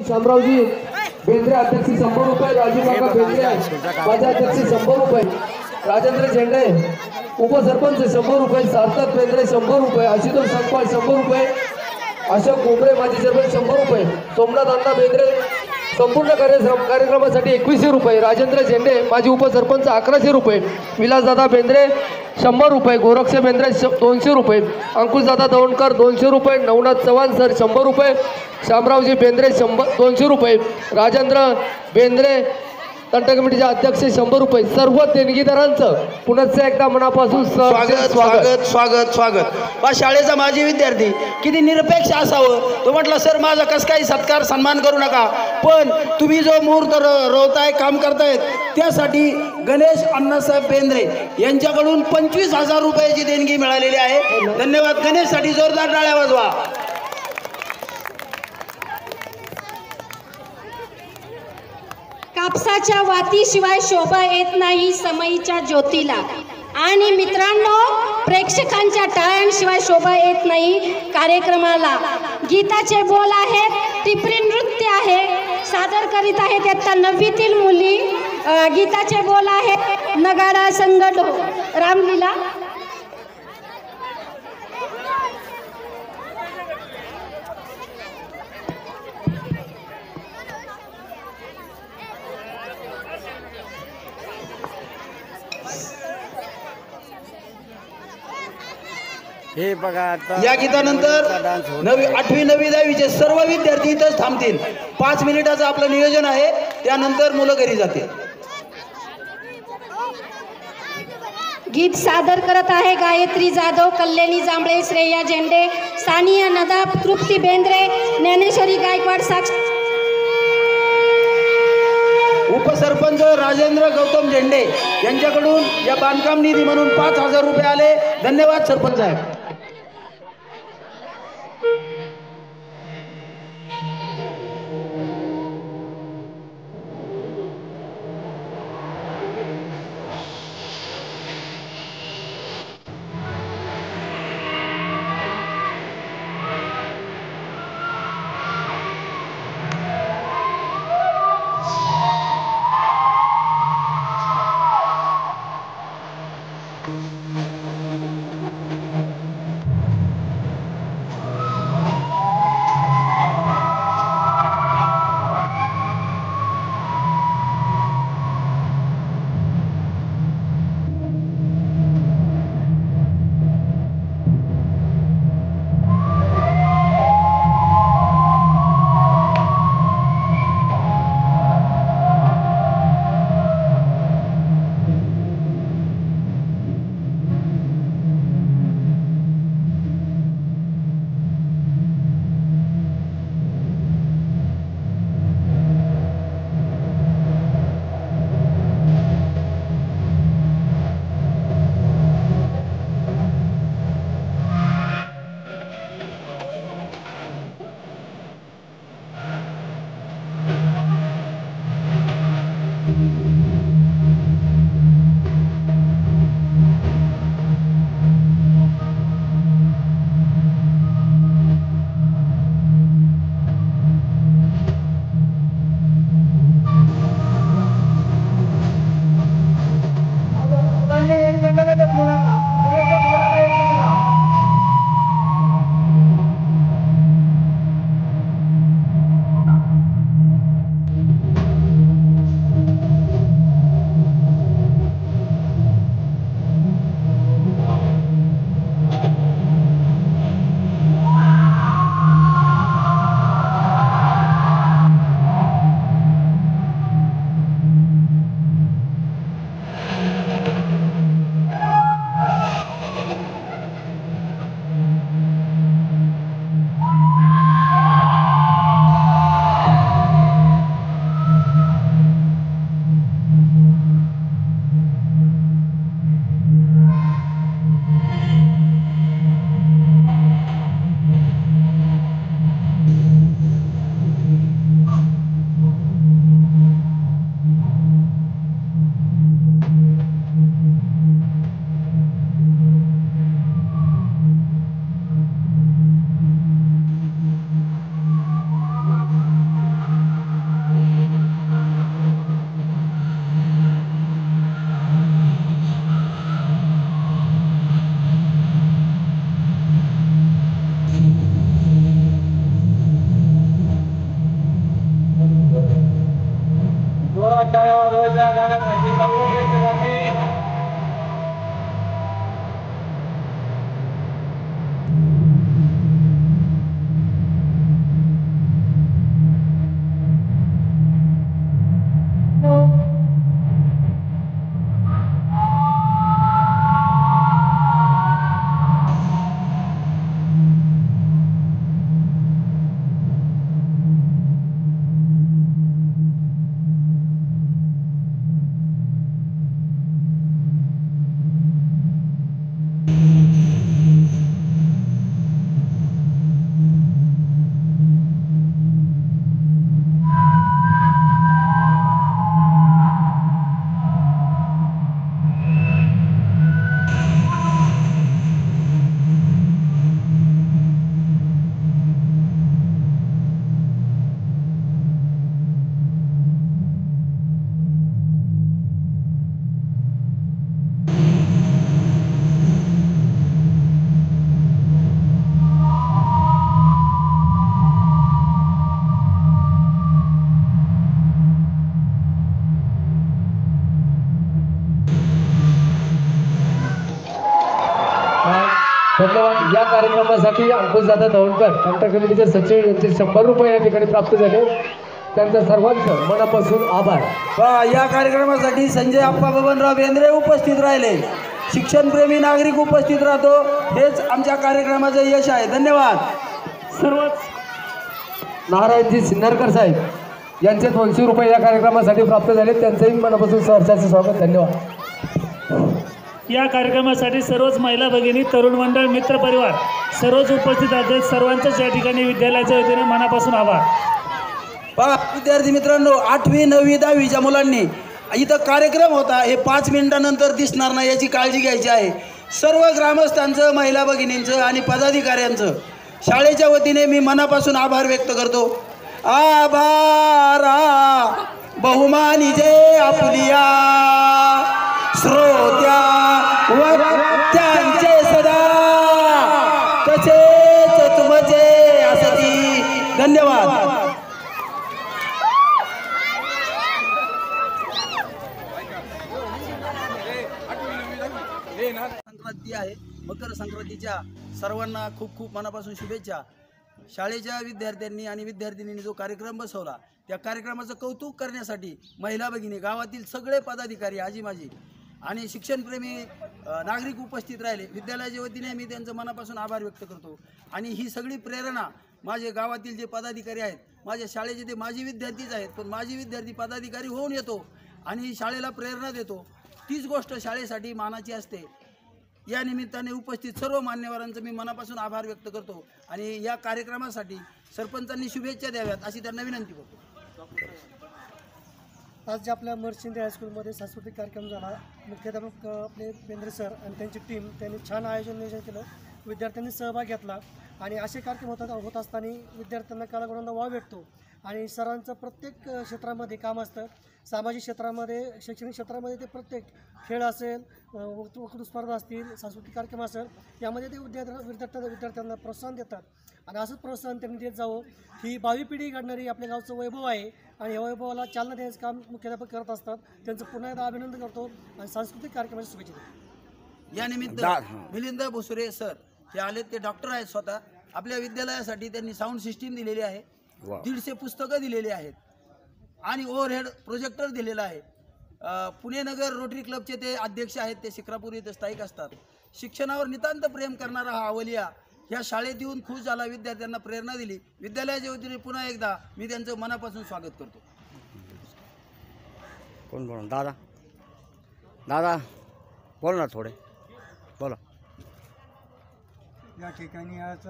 शामरावजी बेंद्रे अध्यक्ष 100 रुपये, राजू काका बेंद्रे माझे अध्यक्ष 100 रुपये, राजेंद्र झेंडे उपसरपंच 100 रुपये, सार्थक बेंद्रे 100 रुपये, आशुतोष संकपाळ 100 रुपये, अशोक कोंबरे माजी सरपंच 100 रुपये, सोमनाथ अण्णा बेंद्रे संपूर्ण कार्यक्रमासाठी 2100 रुपये, राजेंद्र झेंडे माजी उपसरपंच 1100 रुपये, विलासदादा बेंद्रे 100 रुपये, गोरक्ष बेंद्रे 200 रुपये, अंकुशदादा दौंडकर 200 रुपये, नवनाथ चव्हाण सर 100 रुपये, शामरावजी बेंद्रे 200 रुपये, राजेंद्र बेंद्रे तंट कमिटीचे अध्यक्ष 100 रुपये. सर्व देणगीदारांचं पुन्हा एकदा मनापासून स्वागत स्वागत स्वागत स्वागत. बा शाळेचा माजी विद्यार्थी किती निरपेक्ष असावं. तो म्हटलं सर माझा कसं काही सत्कार सन्मान करू नका, पण तुम्ही जो मुहूर्त रोवताय काम करतायत त्यासाठी गणेश अण्णासाहेब बेंद्रे यांच्याकडून 25,000 रुपयाची देणगी मिळालेली आहे. धन्यवाद. गणेशसाठी जोरदार टाळ्या वाजवा. कापसाच्या वातीशिवाय शोभा येत नाही समईच्या ज्योतीला. आणि मित्रांनो, प्रेक्षकांच्या टाळ्यांशिवाय शोभा येत नाही कार्यक्रमाला. गीताचे बोल आहेत, टिपरी नृत्य आहे, सादर करीत आहेत इयत्ता 9वीतील मुली. गीताचे बोल आहेत नगाडा संगड रामलीला. हे बघा या गीतानंतर 8वी 9वी 10वीचे सर्व विद्यार्थी इथंच थांबतील. 5 मिनिटाचं आपलं नियोजन आहे, त्यानंतर मुलं घरी जातील. गीत सादर करत आहे गायत्री जाधव, कल्याणी जांभळे, श्रेया झेंडे, सानिया नदाब, तृप्ती बेंद्रे, ज्ञानेश्वरी गायकवाड, साक्ष. उपसरपंच राजेंद्र गौतम झेंडे यांच्याकडून या बांधकाम निधी म्हणून 5,000 रुपये आले. धन्यवाद सरपंच साहेब. जोरदार टाळ्या वाजवायच्या गाण्यासाठी सर्व प्रेक्षकांनी. धन्यवाद. या कार्यक्रमासाठी अंकुशदादा दौंडकर कंटर कमिटीचे सचिव यांचे 100 रुपये या ठिकाणी प्राप्त झाले. त्यांच्या सर्वांचं मनापासून आभार. या कार्यक्रमासाठी संजय आप्पा बबनराव बेंद्रे उपस्थित राहिले. शिक्षणप्रेमी नागरिक उपस्थित राहतो, हेच आमच्या कार्यक्रमाचं यश आहे. धन्यवाद. सर्वच नारायणजी सिन्नरकर साहेब यांचे 200 रुपये या कार्यक्रमासाठी प्राप्त झाले. त्यांचंही मनापासून सहर्षाचं स्वागत. धन्यवाद. या कार्यक्रमासाठी सर्वच महिला भगिनी, तरुण मंडळ, मित्र परिवार सर्वच उपस्थित आहेत. सर्वांचंच या ठिकाणी विद्यालयाच्या वतीने मनापासून आभार. पहा विद्यार्थी मित्रांनो, 8वी 9वी 10वीच्या मुलांनी इथं कार्यक्रम होता, हे 5 मिनिटानंतर दिसणार नाही याची काळजी घ्यायची आहे. सर्व ग्रामस्थांचं, महिला भगिनींचं आणि पदाधिकाऱ्यांचं शाळेच्या वतीने मी मनापासून आभार व्यक्त करतो. आभारा बहुमानी जे आपलिया श्रोत्या वक्त्यांचे सदा तसेच तुमचे असती. धन्यवाद. संक्रांती आहे. मकर संक्रांतीच्या सर्वांना खूप खूप मनापासून शुभेच्छा. शाळेच्या विद्यार्थ्यांनी आणि विद्यार्थिनींनी जो कार्यक्रम बसवला, त्या कार्यक्रमाचं कौतुक करण्यासाठी महिला भगिनी, गावातील सगळे पदाधिकारी, आजी माजी आणि शिक्षणप्रेमी नागरिक उपस्थित राहिले. विद्यालयाच्या वतीने मी त्यांचं मनापासून आभार व्यक्त करतो. आणि ही सगळी प्रेरणा माझे गावातील जे पदाधिकारी आहेत, माझ्या शाळेचे ते माजी विद्यार्थीच आहेत, पण माजी विद्यार्थी पदाधिकारी होऊन येतो आणि शाळेला प्रेरणा देतो. तीच गोष्ट शाळेसाठी मानाची असते. या निमित्ताने उपस्थित सर्व मान्यवरांचं मी मनापासून आभार व्यक्त करतो आणि या कार्यक्रमासाठी सरपंचांनी शुभेच्छा द्याव्यात अशी त्यांना विनंती करतो. आज जे आपल्या मर्शिंदे हायस्कूलमध्ये सांस्कृतिक कार्यक्रम झाला. मुख्याध्यापक आपले बेंद्रे सर आणि त्यांची टीम त्यांनी छान नियोजन केलं. विद्यार्थ्यांनी सहभाग घेतला आणि असे कार्यक्रम होत असताना विद्यार्थ्यांना कलागुणांना वाव भेटतो आणि सरांचं प्रत्येक क्षेत्रामध्ये काम असतं. सामाजिक क्षेत्रामध्ये, शैक्षणिक क्षेत्रामध्ये ते प्रत्येक खेळ असेल, वक्तृत्व स्पर्धा असतील, सांस्कृतिक कार्यक्रम असेल, यामध्ये ते विद्यार्थ्यांना प्रोत्साहन देतात आणि असंच प्रोत्साहन त्यांनी देत जावं. ही भावी पिढी घडणारी आपल्या गावचं वैभव आहे आणि या वैभवाला चालना देण्याचं काम मुख्याध्यापक करत असतात. त्यांचं पुन्हा एकदा अभिनंदन करतो आणि सांस्कृतिक कार्यक्रमाची शुभेच्छा देतो. या निमित्त मिलिंद भुसरे सर हे आले, ते डॉक्टर आहेत स्वतः. आपल्या विद्यालयासाठी त्यांनी साऊंड सिस्टीम दिलेली आहे, 150 पुस्तकं दिलेली आहेत आणि ओव्हरहेड प्रोजेक्टर दिलेला आहे. पुणे नगर रोटरी क्लबचे ते अध्यक्ष आहेत, ते शिक्रापूर इथे स्थायिक असतात. शिक्षणावर नितांत प्रेम करणारा हा अवलिया ह्या शाळेत येऊन खुश झाला, विद्यार्थ्यांना प्रेरणा दिली. विद्यालयाच्या वतीने पुन्हा एकदा मी त्यांचं मनापासून स्वागत करतो. कोण बोल? दादा दादा बोल ना, थोडे बोला. या ठिकाणी आज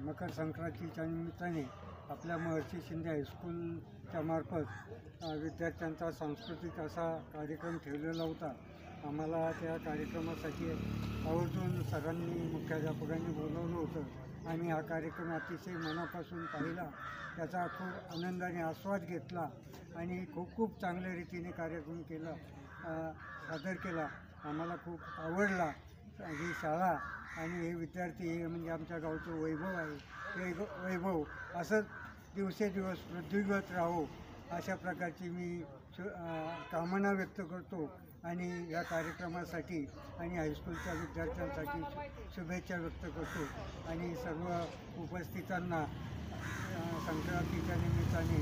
मकर संक्रांतीच्या निमित्ताने आपल्या महर्षी शिंदे हायस्कूलच्या मार्फत विद्यार्थ्यांचा सांस्कृतिक असा कार्यक्रम ठेवलेला होता. आम्हाला त्या कार्यक्रमासाठी आवर्जून सरांनी, मुख्याध्यापकांनी बोलवलं होतं आणि हा कार्यक्रम अतिशय मनापासून पाहिला. त्याचा खूप आनंदाने आस्वाद घेतला आणि खूप खूप चांगल्या रीतीने कार्यक्रम केला, सादर केला. आम्हाला खूप आवडला. ही शाळा आणि हे विद्यार्थी हे म्हणजे आमच्या गावचं वैभव आहे. हे वैभव असंच दिवसेदिवस वृद्धिंगत राहो अशा प्रकारची मी कामना व्यक्त करतो आणि या कार्यक्रमासाठी आणि हायस्कूलच्या विद्यार्थ्यांसाठी शुभेच्छा व्यक्त करतो आणि सर्व उपस्थितांना संक्रांतीच्या निमित्ताने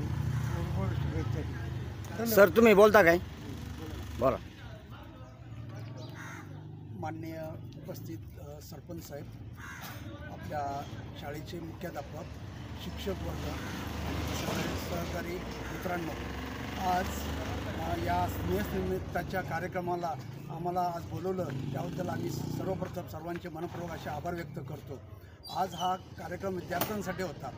गोड शुभेच्छा देतो. सर तुम्ही बोलता काय? बोला. माननीय उपस्थित सरपंच साहेब, आपल्या शाळेचे मुख्याध्यापक, शिक्षक वर्ग आणि सगळे सहकारी मित्रांनो, आज या स्नेहनिमित्ताच्या कार्यक्रमाला आम्हाला आज बोलवलं त्याबद्दल आम्ही सर्वप्रथम सर्वांचे मनपूर्वक असे आभार व्यक्त करतो. आज हा कार्यक्रम विद्यार्थ्यांसाठी होता.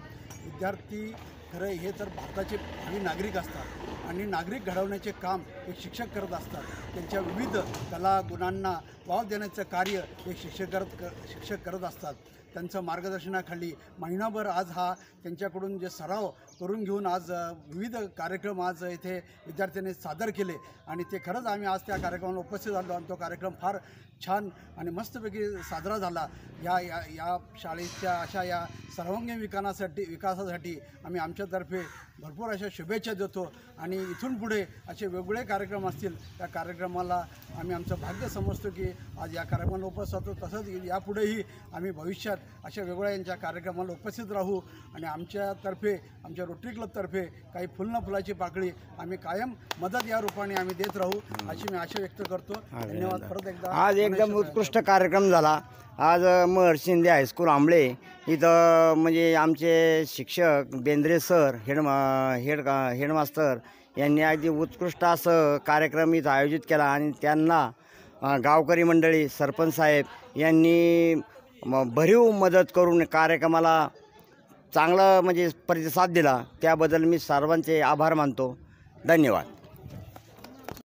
विद्यार्थी खरं हे तर भारताचे भावी नागरिक असतात आणि नागरिक घडवण्याचे काम एक शिक्षक करत असतात. त्यांच्या विविध कला गुणांना वाव देण्याचं कार्य हे शिक्षक करत असतात. त्यांचं मार्गदर्शनाखाली महिनाभर आज हा त्यांच्याकडून जे सराव करून घेऊन आज विविध कार्यक्रम आज इथे विद्यार्थ्यांनी सादर केले आणि ते खरंच आम्ही आज त्या कार्यक्रमाला उपस्थित झालो आणि तो कार्यक्रम फार छान आणि मस्तपैकी साजरा झाला. या शाळेच्या अशा या सर्वांगीण विकासासाठी आम्ही आमच्यातर्फे भरपूर अशा शुभेच्छा देतो आणि इथून पुढे असे वेगवेगळे कार्यक्रम असतील त्या कार्यक्रमाला आम्ही आमचं भाग्य समजतो की आज या कार्यक्रमाला उपस्थित होतो. तसंच यापुढेही आम्ही भविष्यात अशा वेगवेगळ्या कार्यक्रमाला उपस्थित राहू आणि आमच्यातर्फे आमच्या रोटरी क्लबतर्फे काही फुलाची पाकळी आम्ही कायम मदत या रूपाने आम्ही देत राहू अशी मी आशा व्यक्त करतो. धन्यवाद. परत एकदा आज एकदम उत्कृष्ट कार्यक्रम झाला. आज महर्षी शिंदे हायस्कूल आंबळे इथं म्हणजे आमचे शिक्षक बेंद्रे सर हेडमास्तर यांनी अगदी उत्कृष्ट असं कार्यक्रम इथं आयोजित केला आणि त्यांना गावकरी मंडळी सरपंच साहेब यांनी भरीव मदत करून कार्यक्रमाला चांगला म्हणजे प्रतिसाद दिला. त्याबद्दल मी सर्वांचे आभार मानतो. धन्यवाद.